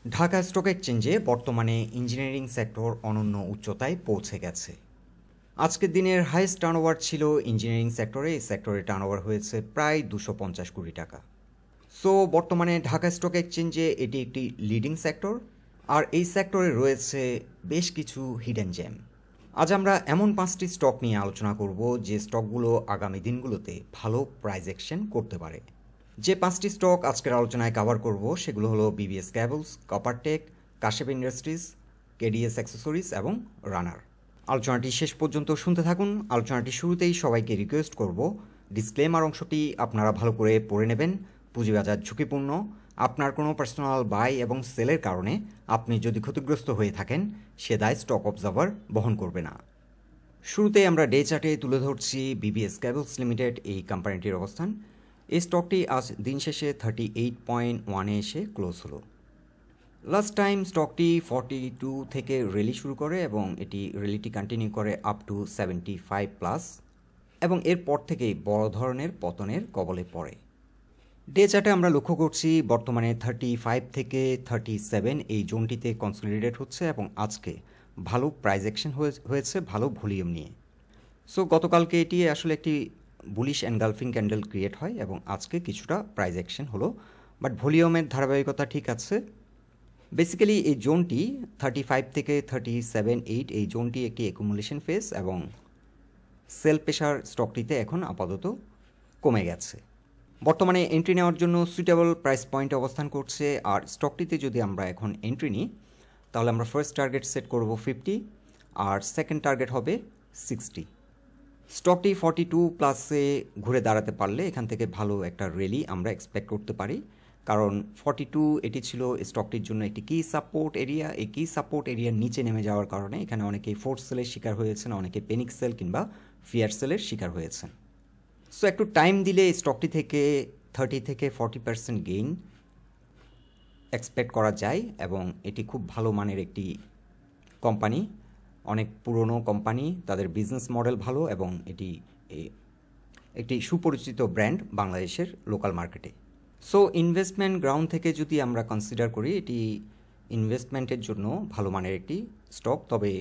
Dhaka stock এক্সচেঞ্জে বর্তমানে engineering sector অনন্য উচ্চতায় পৌঁছে গেছে। আজকের দিনের হাইয়েস্ট টার্নওভার ছিল ইঞ্জিনিয়ারিং সেক্টরে। এই সেক্টরে টার্নওভার হয়েছে প্রায় 250 কোটি টাকা। সো বর্তমানে ঢাকা স্টক এক্সচেঞ্জে এটি একটি লিডিং সেক্টর, আর এই সেক্টরে রয়েছে বেশ কিছু হিডেন জেম। আজ আমরা এমন 5টি স্টক নিয়ে আলোচনা করব যে স্টকগুলো আগামী দিনগুলোতে ভালো প্রাইস অ্যাকশন করতে পারে। যে 5টি স্টক আজকের আলোচনায় কভার করব সেগুলো হলো BBSCABLES, COPPERTEC, কাশেপ ইন্ডাস্ট্রিজ, KDS অ্যাক্সেসরিজ এবং রানার। আলোচনাটি শেষ পর্যন্ত শুনতে থাকুন। আলোচনাটি শুরুতেই সবাইকে রিকোয়েস্ট করব ডিসক্লেমার অংশটি আপনারা ভালো করে পড়ে নেবেন। পুঁজিবাজার ঝুঁকিপূর্ণ। আপনার কোনো পার্সোনাল বাই এবং সেলের কারণে আপনি যদি ক্ষতিগ্রস্ত হয়ে থাকেন সে দায় স্টক অবজার্ভার বহন করবে না। শুরুতেই আমরা ডে চার্টে তুলে ধরছি BBSCABLES লিমিটেড এই কোম্পানিটির অবস্থান। এই স্টকটি আজ দিন শেষে 38.1-এ এসে ক্লোজ হলো। লাস্ট টাইম স্টকটি 42 থেকে র্যালি শুরু করে এবং এটি র্যালিটি কন্টিনিউ করে আপ টু 75+, এবং এরপর থেকেই বড় ধরনের পতনের কবলে পড়ে। ডে চার্টে আমরা লক্ষ্য করছি বর্তমানে 35 থেকে 37 এই জোনটিতে কনসলিডেট হচ্ছে এবং আজকে ভালো প্রাইস অ্যাকশন হয়েছে ভালো ভলিউম নিয়ে। সো গতকালকে এটি আসলে একটি বুলিশ এনগালফিং ক্যান্ডেল ক্রিয়েট হয় এবং আজকে কিছুটা প্রাইস অ্যাকশন হলো, বাট ভলিউমের ধারাবাহিকতা ঠিক আছে। বেসিক্যালি এই জোনটি 35 থেকে 37-8 এই জোনটি একটি অ্যাকুমুলেশন ফেজ এবং সেল প্রেশার স্টকটিতে এখন আপাতত কমে গেছে। বর্তমানে এন্ট্রি নেওয়ার জন্য সুইটেবল প্রাইস পয়েন্টে অবস্থান করছে, আর স্টকটিতে যদি আমরা এখন এন্ট্রি নিই তাহলে আমরা ফার্স্ট টার্গেট সেট করব 50 আর সেকেন্ড টার্গেট হবে 60। স্টকটি 42+-এ ঘুরে দাঁড়াতে পারলে এখান থেকে ভালো একটা র্যালি আমরা এক্সপেক্ট করতে পারি, কারণ 42 এটি ছিল স্টকটির জন্য একটি কি সাপোর্ট এরিয়া। এই কি সাপোর্ট এরিয়ার নিচে নেমে যাওয়ার কারণে এখানে অনেকেই ফোর্স সেলের শিকার হয়েছেন, অনেকে পেনিক সেল কিংবা ফিয়ার সেলের শিকার হয়েছেন। সো একটু টাইম দিলে স্টকটি থেকে 30 থেকে 40% গেইন এক্সপেক্ট করা যায় এবং এটি খুব ভালো মানের একটি কোম্পানি, অনেক পুরনো কোম্পানি, তাদের বিজনেস মডেল ভালো এবং এটি একটি সুপরিচিত ব্র্যান্ড বাংলাদেশের লোকাল মার্কেটে। সো ইনভেস্টমেন্ট গ্রাউন্ড থেকে যদি আমরা কনসিডার করি এটি ইনভেস্টমেন্টের জন্য ভালো মানের একটি স্টক, তবে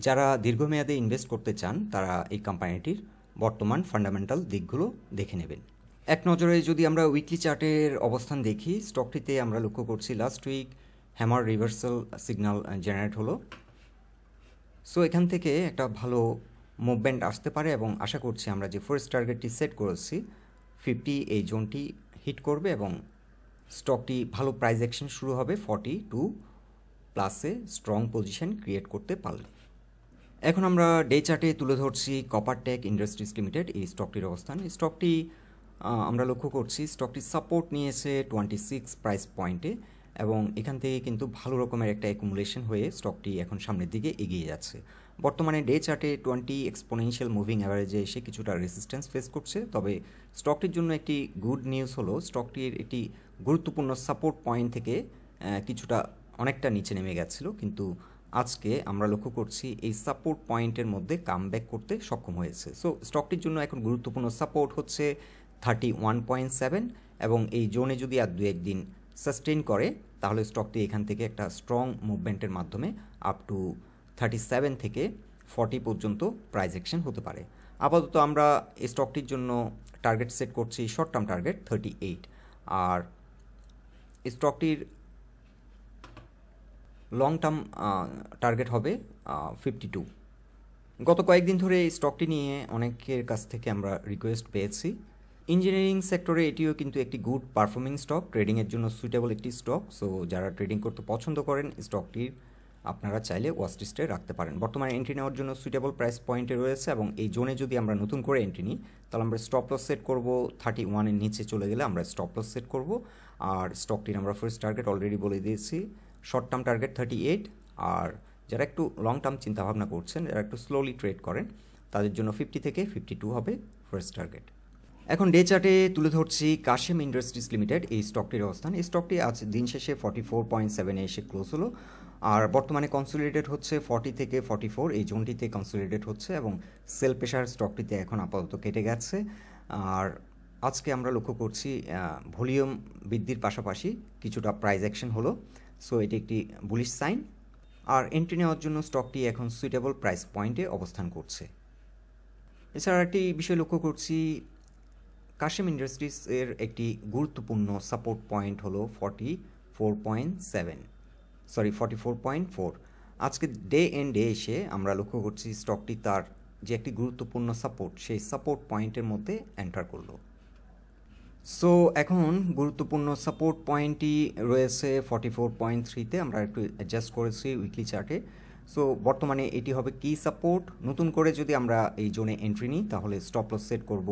যারা দীর্ঘমেয়াদে ইনভেস্ট করতে চান তারা এই কোম্পানিটির বর্তমান ফান্ডামেন্টাল দিকগুলো দেখে নেবেন। এক নজরে যদি আমরা উইকলি চার্টের অবস্থান দেখি, স্টকটিতে আমরা লক্ষ্য করছি last week hammer reversal signal generate হলো। সো এখান থেকে একটা ভালো মুভমেন্ট আসতে পারে এবং আশা করছি আমরা যে ফার্স্ট টার্গেটটি সেট করেছি 50 এই জোনটি হিট করবে এবং স্টকটি ভালো প্রাইস অ্যাকশন শুরু হবে 42+-এ স্ট্রং পজিশন ক্রিয়েট করতে পারলে। এখন আমরা ডে চার্টে তুলে ধরছি কপারটেক ইন্ডাস্ট্রিজ লিমিটেড এই স্টকটির অবস্থান। এই স্টকটি আমরা লক্ষ্য করছি স্টকটি সাপোর্ট নিয়েছে 26 প্রাইস পয়েন্টে এবং এখান থেকে কিন্তু ভালো রকমের একটা অ্যাকুমুলেশন হয়ে স্টকটি এখন সামনের দিকে এগিয়ে যাচ্ছে। বর্তমানে ডে চার্টে 20 এক্সপোনেনশিয়াল মুভিং অ্যাভারেজে এসে কিছুটা রেজিস্ট্যান্স ফেস করছে, তবে স্টকটির জন্য একটি গুড নিউজ হলো স্টকটির একটি গুরুত্বপূর্ণ সাপোর্ট পয়েন্ট থেকে কিছুটা অনেকটা নিচে নেমে গেছিল, কিন্তু আজকে আমরা লক্ষ্য করছি এই সাপোর্ট পয়েন্টের মধ্যে কামব্যাক করতে সক্ষম হয়েছে। সো স্টকটির জন্য এখন গুরুত্বপূর্ণ সাপোর্ট হচ্ছে 31.7 এবং এই জোনে যদি আর 2-1 দিন সাস্টেইন করে তাহলে স্টকটি এখান থেকে একটা স্ট্রং মুভমেন্টের মাধ্যমে আপ টু 37 থেকে 40 পর্যন্ত প্রাইস অ্যাকশন হতে পারে। আপাতত আমরা এই স্টকটির জন্য টার্গেট সেট করছি শর্ট টার্ম টার্গেট 38, আর স্টকটির লং টার্ম টার্গেট হবে 52। গত কয়েকদিন ধরে এই স্টকটি নিয়ে অনেকের কাছ থেকে আমরা রিকোয়েস্ট পেয়েছি। ইঞ্জিনিয়ারিং সেক্টরে এটিও কিন্তু একটি গুড পারফর্মিং স্টক, ট্রেডিংয়ের জন্য সুইটেবল একটি স্টক। সো যারা ট্রেডিং করতে পছন্দ করেন স্টকটির আপনারা চাইলে ওয়াচ লিস্টে রাখতে পারেন। বর্তমানে এন্ট্রি নেওয়ার জন্য সুইটেবল প্রাইস পয়েন্টে রয়েছে এবং এই জোনে যদি আমরা নতুন করে এন্ট্রি নিই তাহলে আমরা স্টপ লস সেট করব 31-এর নিচে চলে গেলে আমরা স্টপ লস সেট করব। আর স্টকটির আমরা ফার্স্ট টার্গেট অলরেডি বলে দিয়েছি শর্ট টার্ম টার্গেট 38, আর যারা একটু লং টার্ম চিন্তাভাবনা করছেন, যারা একটু স্লোলি ট্রেড করেন তাদের জন্য 50 থেকে 52 হবে ফার্স্ট টার্গেট। এখন ডে চার্টে তুলে ধরছি কাশেম ইন্ডাস্ট্রিজ লিমিটেড এই স্টকটির অবস্থান। এই স্টকটি আজ দিন শেষে 44.7-এ এসে ক্লোজ হলো, আর বর্তমানে কনসলিডেট হচ্ছে 40 থেকে 44 এই জোনটিতে কনসলিডেট হচ্ছে এবং সেল প্রেশার স্টকটিতে এখন আপাতত কেটে গেছে। আর আজকে আমরা লক্ষ্য করছি ভলিউম বৃদ্ধির পাশাপাশি কিছুটা প্রাইস অ্যাকশন হলো সো এটি একটি বুলিশ সাইন। আর এন্ট্রি নেওয়ার জন্য স্টকটি এখন সুইটেবল প্রাইস পয়েন্টে অবস্থান করছে। এছাড়া একটি বিষয় লক্ষ্য করছি, কাশেম ইন্ডাস্ট্রিজ এর একটি গুরুত্বপূর্ণ সাপোর্ট পয়েন্ট হলো 44.4। আজকে ডে এন্ডে এসে আমরা লক্ষ্য করছি স্টকটি তার যে একটি গুরুত্বপূর্ণ সাপোর্ট, সেই সাপোর্ট পয়েন্টের মধ্যে এন্টার করলো। সো এখন গুরুত্বপূর্ণ সাপোর্ট পয়েন্টটি রয়েছে 44.3-তে। আমরা একটু অ্যাডজাস্ট করেছি উইকলি চার্টে। সো বর্তমানে এটি হবে কি সাপোর্ট। নতুন করে যদি আমরা এই জোনে এন্ট্রি নিই তাহলে স্টপ লস সেট করব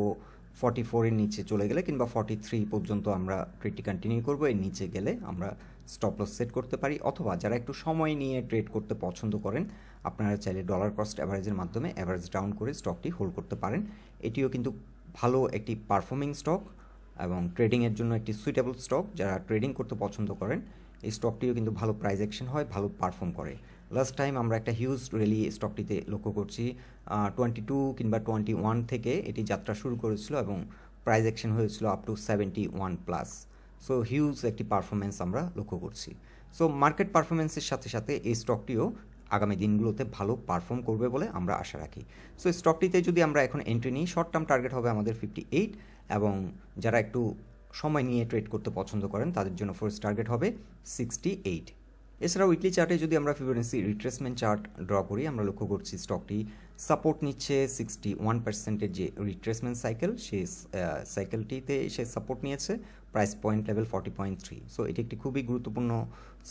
44-এর নিচে চলে গেলে, কিংবা 43 পর্যন্ত আমরা ট্রেডটি কন্টিনিউ করব। এর নিচে গেলে আমরা স্টপ লস সেট করতে পারি, অথবা যারা একটু সময় নিয়ে ট্রেড করতে পছন্দ করেন আপনারা চাইলে ডলার কস্ট অ্যাভারেজের মাধ্যমে অ্যাভারেজ ডাউন করে স্টকটি হোল্ড করতে পারেন। এটিও কিন্তু ভালো একটি পারফর্মিং স্টক এবং ট্রেডিংয়ের জন্য একটি সুইটেবল স্টক। যারা ট্রেডিং করতে পছন্দ করেন এই স্টকটিও কিন্তু ভালো প্রাইস অ্যাকশন হয়, ভালো পারফর্ম করে। লাস্ট টাইম আমরা একটা হিউজ র্যালি স্টকটিতে লক্ষ্য করছি। 22 কিংবা 21 থেকে এটি যাত্রা শুরু করেছিল এবং প্রাইস অ্যাকশন হয়েছিল আপ টু 71+। সো হিউজ একটি পারফরমেন্স আমরা লক্ষ্য করছি। সো মার্কেট পারফরমেন্সের সাথে সাথে এই স্টকটিও আগামী দিনগুলোতে ভালো পারফর্ম করবে বলে আমরা আশা রাখি। সো স্টকটিতে যদি আমরা এখন এন্ট্রি নিই, শর্ট টার্ম টার্গেট হবে আমাদের 58, এবং যারা একটু সময় নিয়ে ট্রেড করতে পছন্দ করেন তাদের জন্য ফার্স্ট টার্গেট হবে 68। এছাড়া উইকলি চার্টে যদি আমরা ফিবোনাচি রিট্রেসমেন্ট চার্ট ড্র করি, আমরা লক্ষ্য করছি স্টকটি সাপোর্ট নিচ্ছে 61%-এর যে রিট্রেসমেন্ট সাইকেল, সেই সাইকেলটিতে সে সাপোর্ট নিয়েছে প্রাইস পয়েন্ট লেভেল 40.3। সো এটি একটি খুবই গুরুত্বপূর্ণ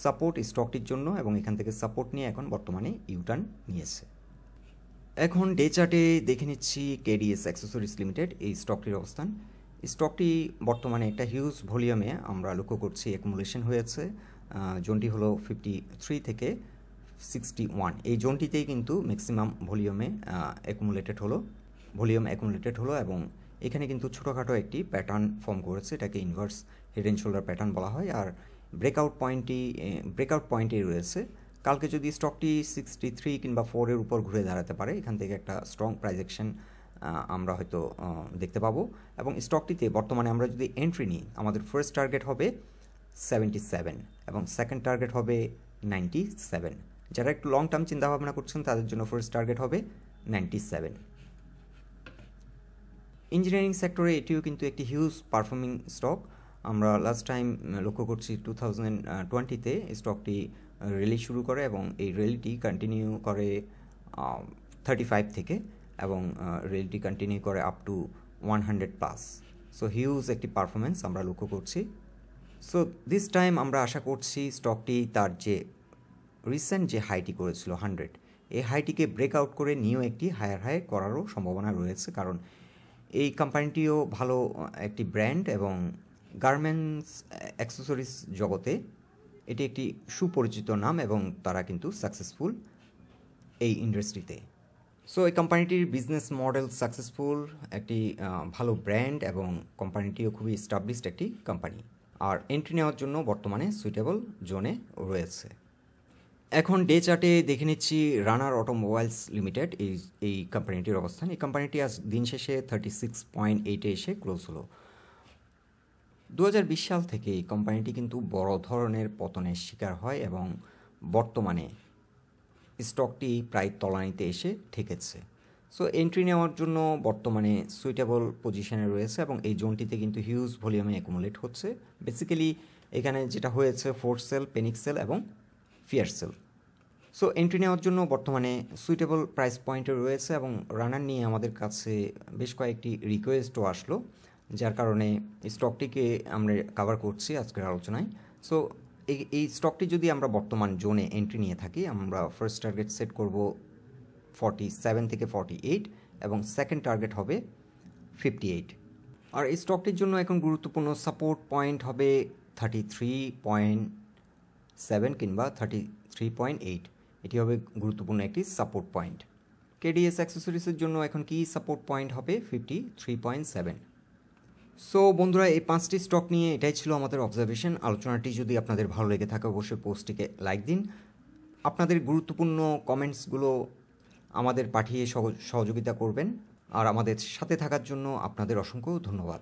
সাপোর্ট স্টকটির জন্য, এবং এখান থেকে সাপোর্ট নিয়ে এখন বর্তমানে ইউটার্ন নিয়েছে। এখন ডে চার্টে দেখে নিচ্ছি কেডিএস অ্যাক্সেসরিজ লিমিটেড এই স্টকটির অবস্থান। স্টকটি বর্তমানে একটা হিউজ ভলিউমে আমরা লক্ষ্য করছি অ্যাকুমুলেশন হয়েছে। জোনটি হলো 53 থেকে 61। এই জোনটিতেই কিন্তু ম্যাক্সিমাম ভলিউম অ্যাকুমুলেটেড হলো, এবং এখানে কিন্তু ছোটোখাটো একটি প্যাটার্ন ফর্ম করেছে। এটাকে inverse head and shoulder pattern বলা হয়। আর ব্রেকআউট পয়েন্টেই রয়েছে। কালকে যদি স্টকটি 63 কিংবা 4-এর উপর ঘুরে দাঁড়াতে পারে, এখান থেকে একটা স্ট্রং প্রাইস অ্যাকশন আমরা হয়তো দেখতে পাবো। এবং স্টকটিতে বর্তমানে আমরা যদি এন্ট্রি নিই, আমাদের ফার্স্ট টার্গেট হবে 77 এবং সেকেন্ড টার্গেট হবে 97। যারা একটু লং টার্ম চিন্তাভাবনা করছেন তাদের জন্য ফার্স্ট টার্গেট হবে 97। ইঞ্জিনিয়ারিং সেক্টরে এটিও কিন্তু একটি হিউজ পারফর্মিং স্টক। আমরা লাস্ট টাইম লক্ষ্য করছি 2020-তে স্টকটি র্যালি শুরু করে, এবং এই র্যালিটি কন্টিনিউ করে 35 থেকে, এবং র্যালিটি কন্টিনিউ করে আপ টু 100+। সো হিউজ একটি পারফরমেন্স আমরা লক্ষ্য করছি। সো দিস টাইম আমরা আশা করছি স্টকটি তার যে রিসেন্ট যে হাইটি করেছিল 100, এই হাইটিকে ব্রেকআউট করে নিয়েও একটি হায়ার হাই করারও সম্ভাবনা রয়েছে, কারণ এই কোম্পানিটিও ভালো একটি ব্র্যান্ড এবং গার্মেন্টস অ্যাক্সেসরিজ জগতে এটি একটি সুপরিচিত নাম, এবং তারা কিন্তু সাকসেসফুল এই ইন্ডাস্ট্রিতে। সো এই কোম্পানিটির বিজনেস মডেল সাকসেসফুল, একটি ভালো ব্র্যান্ড, এবং কোম্পানিটিও খুবই এস্টাবলিশড একটি কোম্পানি। আর এন্ট্রি নেওয়ার জন্য বর্তমানে সুইটেবল জোনে রয়েছে। এখন ডে চার্টে দেখে নিচ্ছি রানার অটোমোবাইলস লিমিটেড এই কোম্পানিটির অবস্থান। এই কোম্পানিটি আজ দিন শেষে 36.8-এ এসে ক্লোজ হলো। 2020 সাল থেকে এই কোম্পানিটি কিন্তু বড় ধরনের পতনের শিকার হয়, এবং বর্তমানে স্টকটি প্রায় তলানিতে এসে ঠেকেছে। সো এন্ট্রি নেওয়ার জন্য বর্তমানে সুইটেবল পজিশনে রয়েছে, এবং এই জোনটিতে কিন্তু হিউজ ভলিউমে অ্যাকুমুলেট হচ্ছে। বেসিক্যালি এখানে যেটা হয়েছে ফোর্স সেল, প্যানিক সেল এবং ফিয়ার সেল। সো এন্ট্রি নেওয়ার জন্য বর্তমানে সুইটেবল প্রাইস পয়েন্টে রয়েছে, এবং রানার নিয়ে আমাদের কাছে বেশ কয়েকটি রিকোয়েস্টও আসলো, যার কারণে স্টকটিকে আমরা কভার করছি আজকের আলোচনায়। সো এই স্টকটি যদি আমরা বর্তমান জোনে এন্ট্রি নিয়ে থাকি, আমরা ফার্স্ট টার্গেট সেট করব 47 থেকে 48, এবং সেকেন্ড টার্গেট হবে 58। আর এই স্টকটির জন্য এখন গুরুত্বপূর্ণ সাপোর্ট পয়েন্ট হবে 33.7 কিংবা 33.8। এটি হবে গুরুত্বপূর্ণ একটি সাপোর্ট পয়েন্ট। কেডিএস অ্যাক্সেসরিজের জন্য এখন কি সাপোর্ট পয়েন্ট হবে 53.7। সো বন্ধুরা, এই 5টি স্টক নিয়ে এটাই ছিল আমাদের অবজারভেশন। আলোচনাটি যদি আপনাদের ভালো লেগে থাকে অবশ্যই পোস্টটিকে লাইক দিন। আপনাদের গুরুত্বপূর্ণ কমেন্টসগুলো আমাদের পাঠিয়ে সহযোগিতা করবেন, আর আমাদের সাথে থাকার জন্য আপনাদের অসংখ্য ধন্যবাদ।